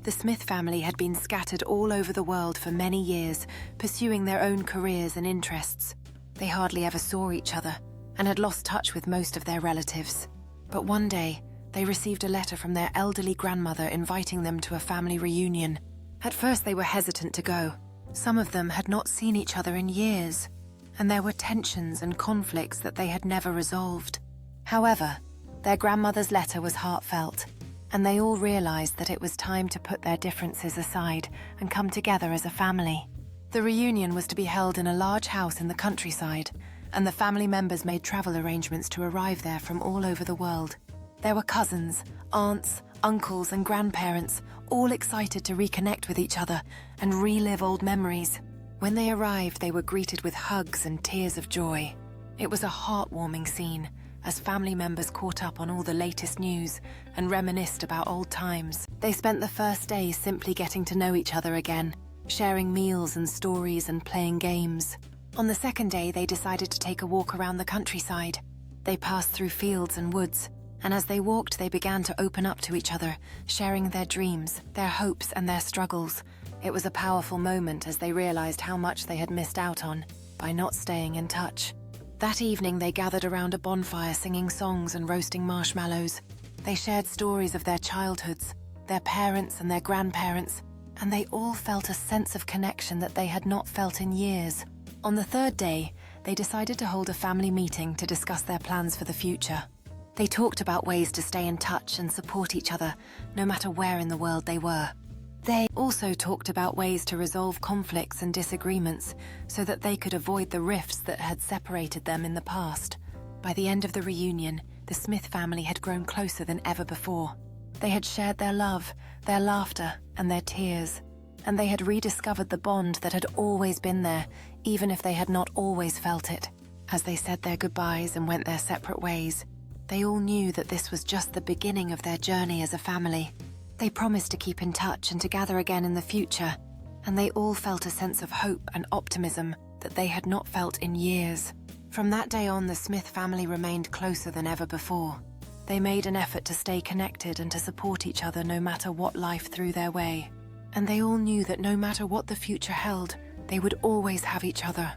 The Smith family had been scattered all over the world for many years, pursuing their own careers and interests. They hardly ever saw each other and had lost touch with most of their relatives. But one day, they received a letter from their elderly grandmother inviting them to a family reunion. At first, they were hesitant to go. Some of them had not seen each other in years, and there were tensions and conflicts that they had never resolved. However, their grandmother's letter was heartfelt, and they all realized that it was time to put their differences aside and come together as a family. The reunion was to be held in a large house in the countryside, and the family members made travel arrangements to arrive there from all over the world. There were cousins, aunts, uncles, and grandparents, all excited to reconnect with each other and relive old memories. When they arrived, they were greeted with hugs and tears of joy. It was a heartwarming scene, as family members caught up on all the latest news and reminisced about old times. They spent the first day simply getting to know each other again, sharing meals and stories and playing games. On the second day, they decided to take a walk around the countryside. They passed through fields and woods, and as they walked, they began to open up to each other, sharing their dreams, their hopes, and their struggles. It was a powerful moment as they realized how much they had missed out on by not staying in touch. That evening, they gathered around a bonfire singing songs and roasting marshmallows. They shared stories of their childhoods, their parents and their grandparents, and they all felt a sense of connection that they had not felt in years. On the third day, they decided to hold a family meeting to discuss their plans for the future. They talked about ways to stay in touch and support each other, no matter where in the world they were. They also talked about ways to resolve conflicts and disagreements so that they could avoid the rifts that had separated them in the past. By the end of the reunion, the Smith family had grown closer than ever before. They had shared their love, their laughter, and their tears, and they had rediscovered the bond that had always been there, even if they had not always felt it. As they said their goodbyes and went their separate ways, they all knew that this was just the beginning of their journey as a family. They promised to keep in touch and to gather again in the future, and they all felt a sense of hope and optimism that they had not felt in years. From that day on, the Smith family remained closer than ever before. They made an effort to stay connected and to support each other no matter what life threw their way. And they all knew that no matter what the future held, they would always have each other.